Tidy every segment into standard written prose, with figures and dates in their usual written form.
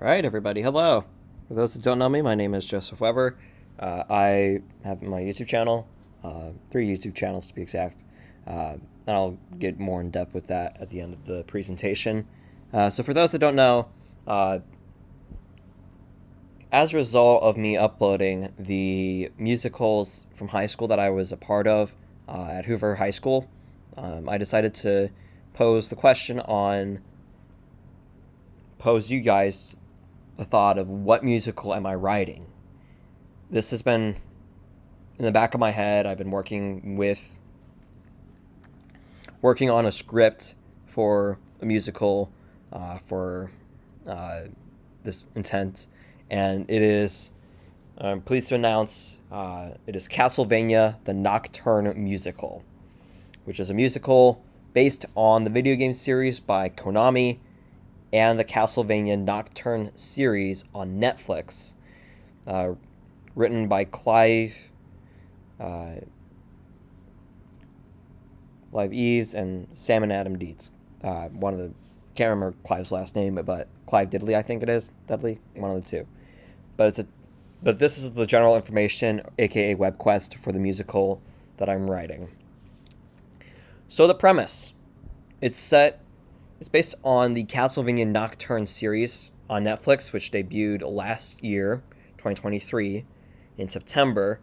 All right, everybody. Hello. For those that don't know me, my name is Joseph Weber. I have my YouTube channel, three YouTube channels to be exact. And I'll get more in depth with that at the end of the presentation. So, for those that don't know, uh, as a result of me uploading the musicals from high school that I was a part of at Hoover High School, I decided to pose the question pose you guys the thought of what musical am I writing. This has been in the back of my head. I've been working on a script for a musical for this intent, and it is. I'm pleased to announce it is Castlevania: The Nocturne Musical, which is a musical based on the video game series by Konami and the Castlevania Nocturne series on Netflix, uh, written by uh, Clive Eves and Sam and Adam Dietz. Can't remember Clive's last name, but Clive Diddley, I think it is. Dudley, one of the two. But this is the general information, aka web quest for the musical that I'm writing. So the premise, it's based on the Castlevania Nocturne series on Netflix, which debuted last year, 2023, in September,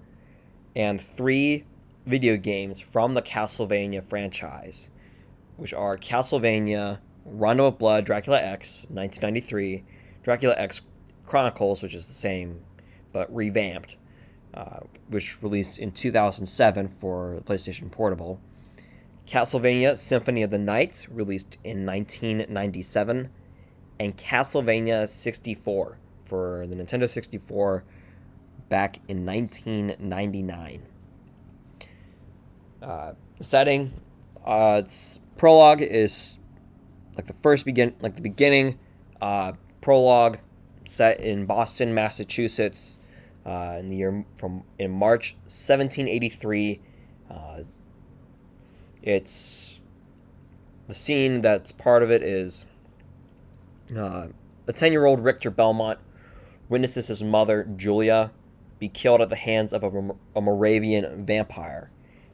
and three video games from the Castlevania franchise, which are Castlevania Rondo of Blood, Dracula X, 1993, Dracula X Chronicles, which is the same but revamped, which released in 2007 for PlayStation Portable, Castlevania Symphony of the Night, released in 1997, and Castlevania 64 for the Nintendo 64 back in 1999. The setting, its prologue is like the beginning. Prologue set in Boston, Massachusetts, in March 1783. It's the scene that's part of it is a 10-year-old Richter Belmont witnesses his mother, Julia, be killed at the hands of a Moravian vampire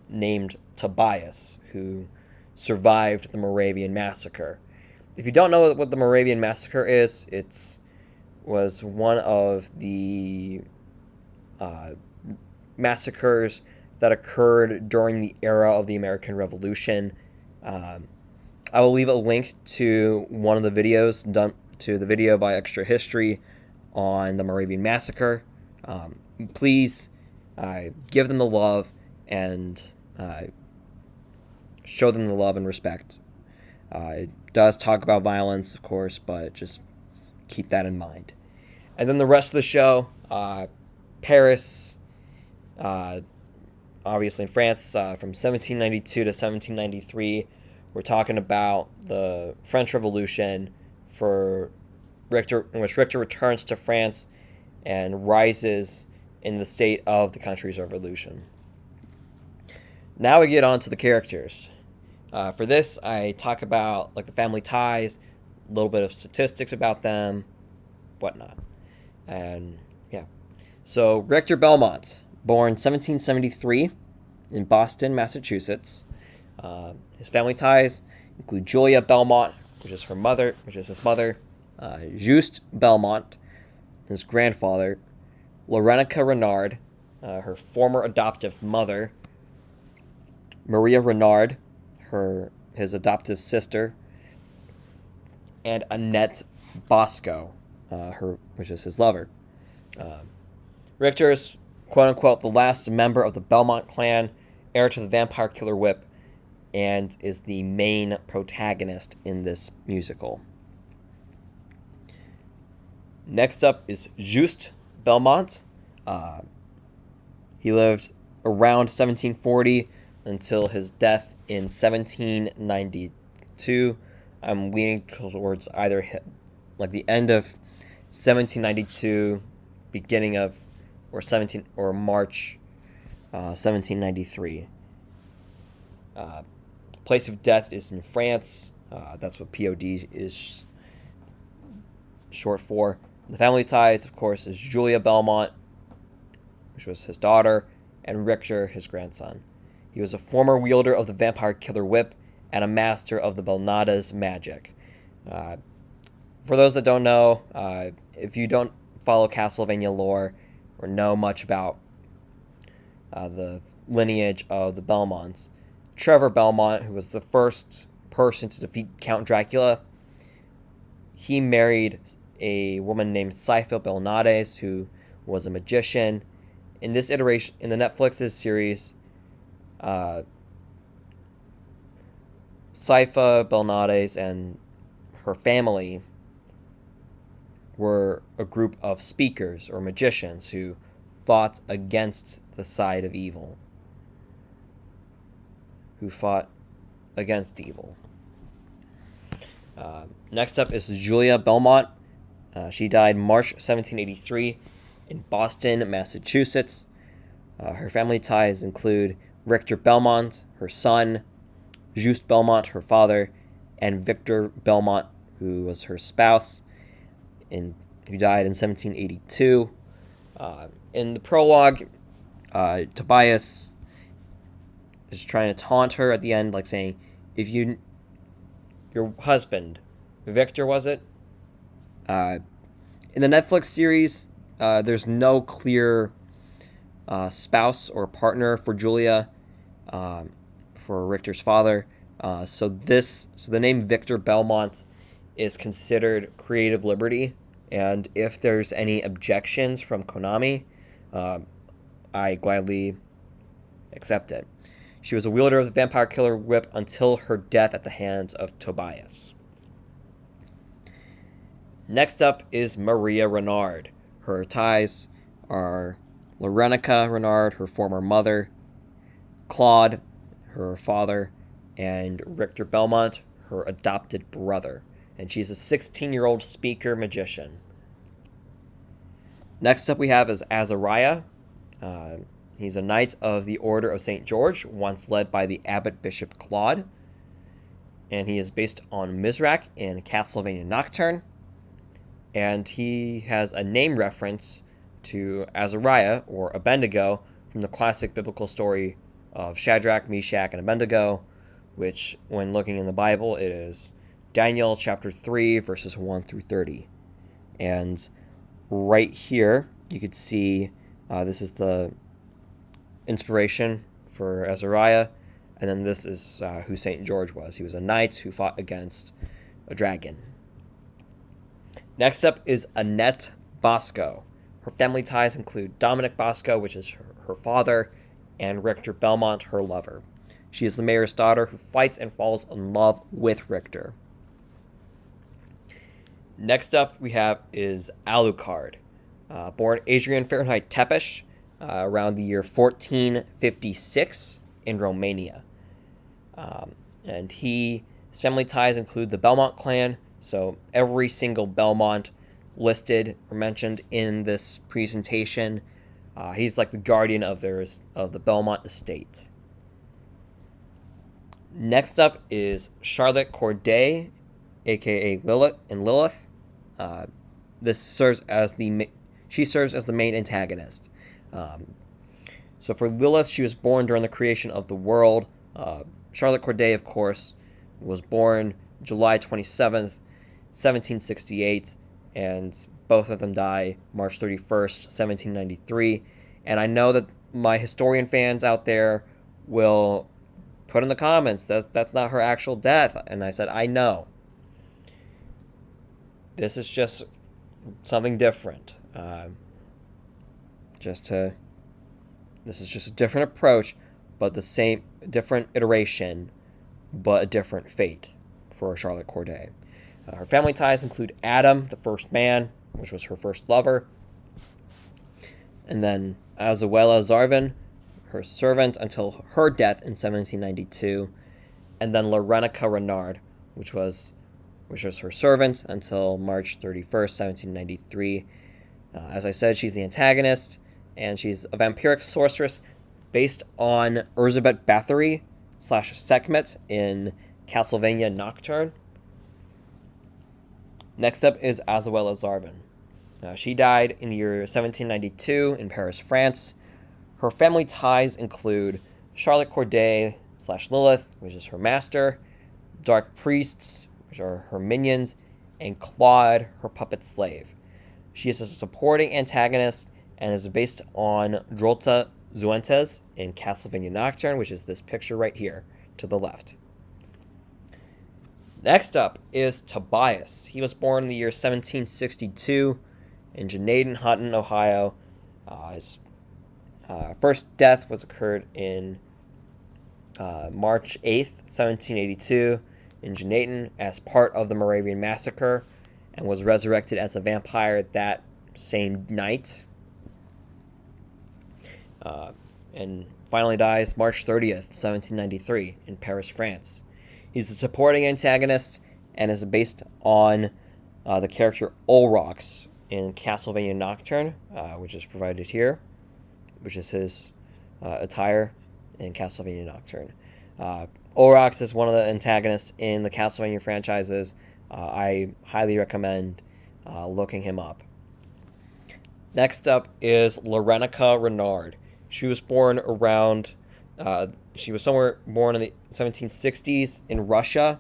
named Tobias, who survived the Moravian Massacre. If you don't know what the Moravian Massacre is, it was one of the massacres that occurred during the era of the American Revolution. I will leave a link to one of the videos to the video by Extra History on the Moravian Massacre. Please give them the love and show them the love and respect. It does talk about violence, of course, but just keep that in mind. And then the rest of the show, Paris, obviously in France, from 1792 to 1793. We're talking about the French Revolution, in which Richter returns to France and rises in the state of the country's revolution. Now we get on to the characters. For this, I talk about the family ties, a little bit of statistics about them, whatnot. And yeah. So Richter Belmont, born 1773 in Boston, Massachusetts. His family ties include Julia Belmont, which is his mother, Juste Belmont, his grandfather, Laurenica Renard, her former adoptive mother, Maria Renard, his adoptive sister, and Annette Bosco, which is his lover. Richter is, quote unquote, the last member of the Belmont clan, heir to the vampire killer whip, and is the main protagonist in this musical. Next up is Juste Belmont. He lived around 1740 until his death in 1792. I'm leaning towards either the end of 1792, beginning of or March 1793. Place of death is in France. That's what POD is short for. The family ties, of course, is Julia Belmont, which was his daughter, and Richter, his grandson. He was a former wielder of the vampire killer whip and a master of the Belnada's magic. For those that don't know, if you don't follow Castlevania lore or know much about the lineage of the Belmonts, Trevor Belmont, who was the first person to defeat Count Dracula, he married a woman named Sypha Belnades, who was a magician. In this iteration, in the Netflix's series, Sypha Belnades and her family were a group of speakers or magicians who fought against the side of evil. Next up is Julia Belmont. She died March 1783 in Boston, Massachusetts. Her family ties include Richter Belmont, her son, Juste Belmont, her father, and Victor Belmont, who was her spouse, who died in 1782. In the prologue, Tobias is trying to taunt her at the end, like saying, if your husband, Victor, was it? In the Netflix series, there's no clear spouse or partner for Julia, for Richter's father. So the name Victor Belmont is considered creative liberty, and if there's any objections from Konami, I gladly accept it. She was a wielder of the vampire killer whip until her death at the hands of Tobias. Next up is Maria Renard. Her ties are Laurenica Renard, her former mother, Claude, her father, and Richter Belmont, her adopted brother. And she's a 16-year-old speaker magician. Next up we have is Azariah. He's a knight of the Order of St. George, once led by the abbot Bishop Claude. And he is based on Mizrak in Castlevania Nocturne. And he has a name reference to Azariah, or Abednego, from the classic biblical story of Shadrach, Meshach, and Abednego, which, when looking in the Bible, it is Daniel chapter 3, verses 1 through 30. And right here, you could see this is the inspiration for Azariah, and then this is who St. George was. He was a knight who fought against a dragon. Next up is Annette Bosco. Her family ties include Dominic Bosco, which is her father, and Richter Belmont, her lover. She is the mayor's daughter who fights and falls in love with Richter. Next up we have is Alucard. Born Adrian Fahrenheit Tepesh around the year 1456 in Romania. And his family ties include the Belmont clan, so every single Belmont listed or mentioned in this presentation, he's like the guardian of the Belmont estate. Next up is Charlotte Corday, aka Lilith. She serves as the main antagonist. So for Lilith, she was born during the creation of the world. Charlotte Corday, of course, was born July 27th, 1768, and both of them die March 31st, 1793. And I know that my historian fans out there will put in the comments that's not her actual death. And I said, I know. This is just something different. This is just a different approach, but the same, different iteration, but a different fate for Charlotte Corday. Her family ties include Adam, the first man, which was her first lover, and then Azuela Zarvin, her servant until her death in 1792, and then Laurenica Renard, which was her servant until March 31st, 1793. As I said, she's the antagonist, and she's a vampiric sorceress based on Elizabeth Bathory / Sekhmet in Castlevania Nocturne. Next up is Azuela Zarvin. She died in the year 1792 in Paris, France. Her family ties include Charlotte Corday / Lilith, which is her master, dark priests, which are her minions, and Claude, her puppet slave. She is a supporting antagonist and is based on Drolta Zuentes in Castlevania Nocturne, which is this picture right here to the left. Next up is Tobias. He was born in the year 1762 in Janaden, Houghton, Ohio. His first death was occurred in March 8th, 1782 in Janaden as part of the Moravian Massacre, and was resurrected as a vampire that same night. And finally dies March 30th, 1793 in Paris, France. He's a supporting antagonist and is based on the character Olrox in Castlevania Nocturne, which is provided here, which is his attire in Castlevania Nocturne. Olrox is one of the antagonists in the Castlevania franchises. I highly recommend looking him up. Next up is Lorenica Renard. She was born around... she was somewhere born in the 1760s in Russia,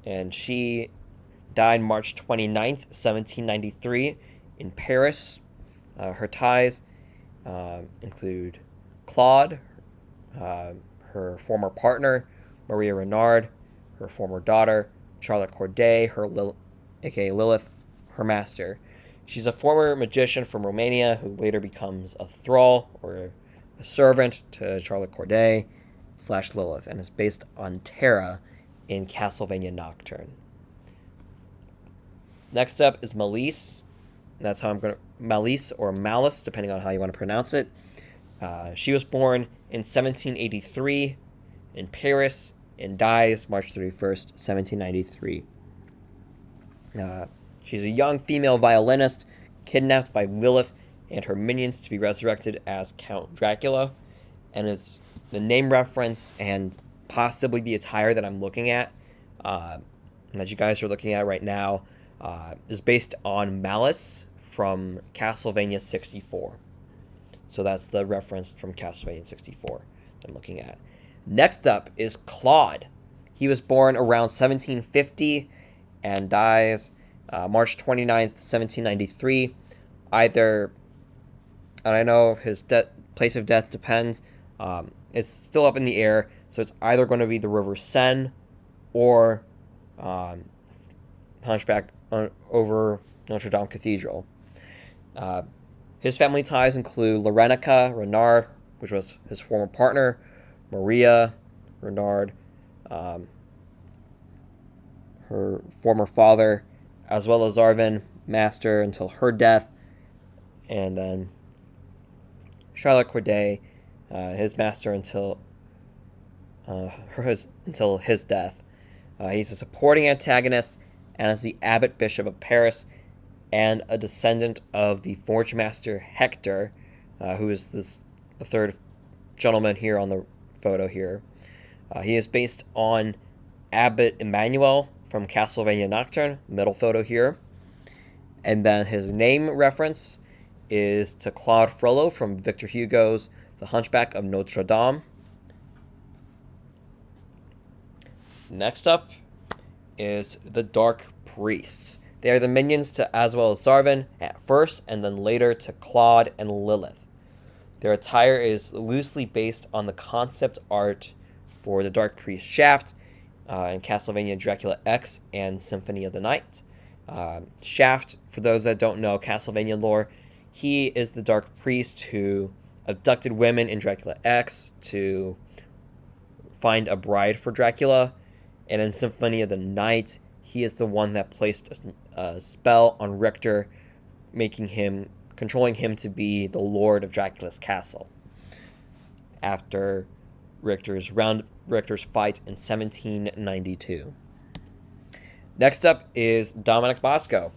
and she died March 29th, 1793 in Paris. Her ties include Claude, her former partner, Maria Renard, her former daughter, Charlotte Corday, aka Lilith, her master. She's a former magician from Romania who later becomes a thrall or a servant to Charlotte Corday / Lilith, and is based on Terra in Castlevania Nocturne. Next up is Malice. That's how I'm going to... Malice or Malice, depending on how you want to pronounce it. She was born in 1783 in Paris and dies March 31st, 1793. She's a young female violinist kidnapped by Lilith and her minions to be resurrected as Count Dracula, and it's the name reference and possibly the attire that I'm looking at, and that you guys are looking at right now, is based on Malice from Castlevania 64. So that's the reference from Castlevania 64 that I'm looking at. Next up is Claude. He was born around 1750 and dies March 29th, 1793. Either, and I know his place of death depends, it's still up in the air, so it's either going to be the River Seine or Hunchback over Notre Dame Cathedral. His family ties include Lorenica Renard, which was his former partner, Maria Renard, her former father, as well as Zarvin, master until her death, and then Charlotte Corday, his master until his death. He's a supporting antagonist and is the abbot bishop of Paris and a descendant of the Forge Master Hector, who is the third gentleman here on the photo here. He is based on Abbot Emmanuel from Castlevania Nocturne, middle photo here. And then his name reference is to Claude Frollo from Victor Hugo's The Hunchback of Notre Dame. Next up is the Dark Priests. They are the minions to Azuela Zarvin at first, and then later to Claude and Lilith. Their attire is loosely based on the concept art for the Dark Priest Shaft in Castlevania Dracula X and Symphony of the Night. Shaft, for those that don't know Castlevania lore, he is the Dark Priest who abducted women in Dracula X to find a bride for Dracula, and in Symphony of the Night, he is the one that placed a spell on Richter, controlling him to be the Lord of Dracula's castle. After Richter's fight in 1792. Next up is Dominic Bosco.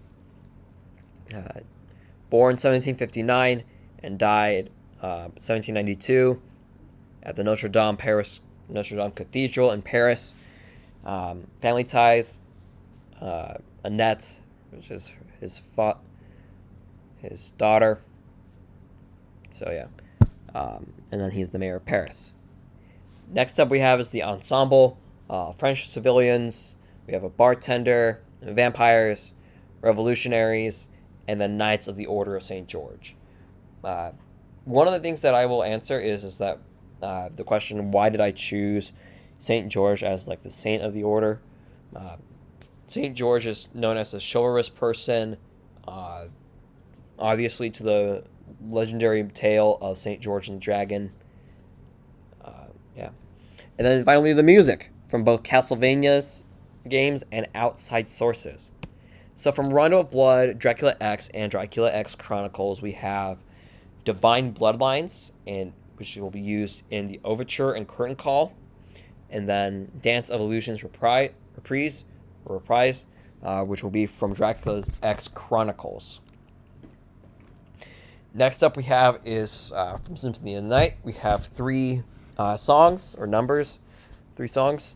Born 1759 and died 1792 at the Notre Dame Cathedral in Paris. Family Ties, Annette, which is his daughter. So yeah, and then he's the mayor of Paris. Next up we have is the ensemble, French civilians. We have a bartender, vampires, revolutionaries, and then Knights of the Order of St. George. One of the things that I will answer is that the question, why did I choose St. George as like the saint of the order? St. George is known as a chivalrous person, obviously to the legendary tale of St. George and the Dragon. Yeah. And then finally the music from both Castlevania's games and outside sources. So from Rondo of Blood, Dracula X, and Dracula X Chronicles, we have Divine Bloodlines, and which will be used in the Overture and Curtain Call, and then Dance of Illusions Reprise, which will be from Dracula X Chronicles. Next up we have is from Symphony of the Night. We have three songs, or numbers, three songs.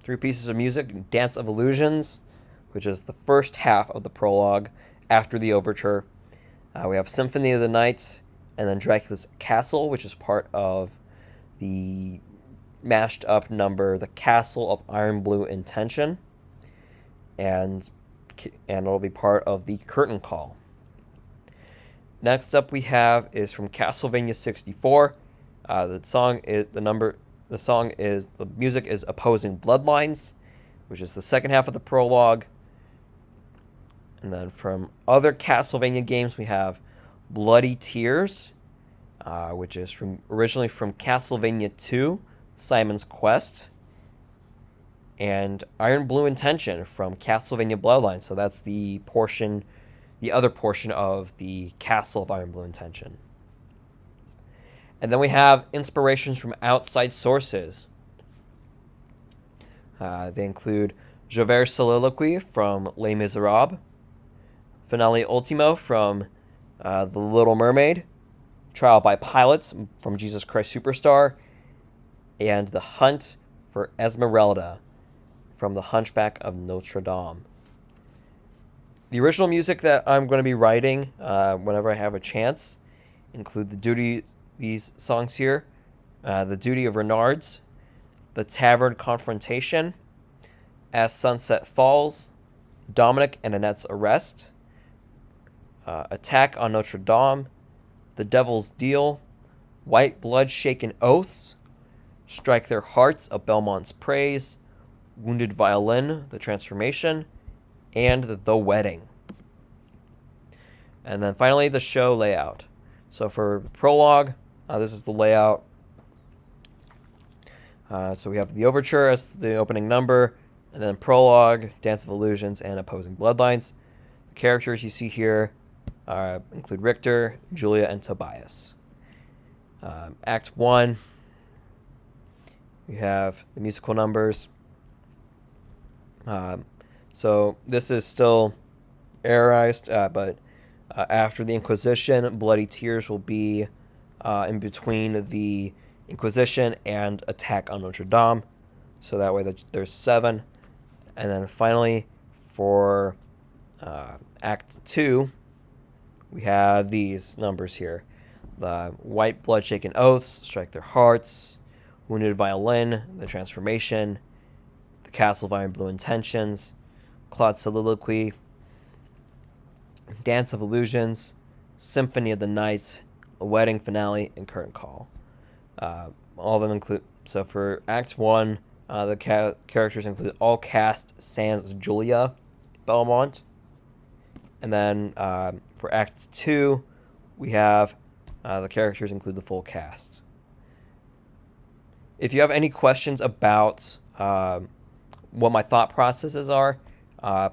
Three pieces of music. Dance of Illusions, which is the first half of the prologue after the overture. We have Symphony of the Night, and then Dracula's Castle, which is part of the mashed up number, The Castle of Iron Blue Intention, and it'll be part of the Curtain Call. Next up we have is from Castlevania 64. The music is Opposing Bloodlines, which is the second half of the prologue. And then from other Castlevania games, we have Bloody Tears, which is originally from Castlevania 2, Simon's Quest, and Iron Blue Intention from Castlevania Bloodlines. So that's the other portion of the Castle of Iron Blue Intention. And then we have inspirations from outside sources. They include Javert's Soliloquy from Les Miserables, Finale Ultimo from The Little Mermaid, Trial by Pilots from Jesus Christ Superstar, and The Hunt for Esmeralda from The Hunchback of Notre Dame. The original music that I'm going to be writing whenever I have a chance include these songs here: The Duty of Renards, The Tavern Confrontation, As Sunset Falls, Dominic and Annette's Arrest, Attack on Notre Dame, The Devil's Deal, White Blood Shaken Oaths, Strike Their Hearts of Belmont's Praise, Wounded Violin, The Transformation, and The Wedding. And then finally, the show layout. So for prologue, this is the layout. So we have the overture as the opening number, and then prologue, Dance of Illusions, and Opposing Bloodlines. The characters you see here include Richter, Julia, and Tobias. Act 1, we have the musical numbers. So this is still arized, but after the Inquisition, Bloody Tears will be in between the Inquisition and Attack on Notre Dame. So that way there's 7. And then finally, for Act 2, we have these numbers here: the White Blood Shaken Oaths, Strike Their Hearts, Wounded Violin, The Transformation, The Castle of Iron Blue Intentions, Claude's Soliloquy, Dance of Illusions, Symphony of the Night, A Wedding Finale, and Curtain Call. All of them include. So for Act 1, the characters include all cast sans Julia Belmont. And then for Act 2, we have the characters include the full cast. If you have any questions about what my thought processes are,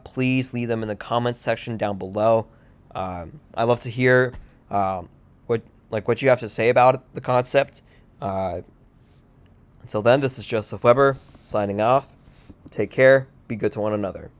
please leave them in the comments section down below. I love to hear what you have to say about the concept. Until then, this is Joseph Weber signing off. Take care. Be good to one another.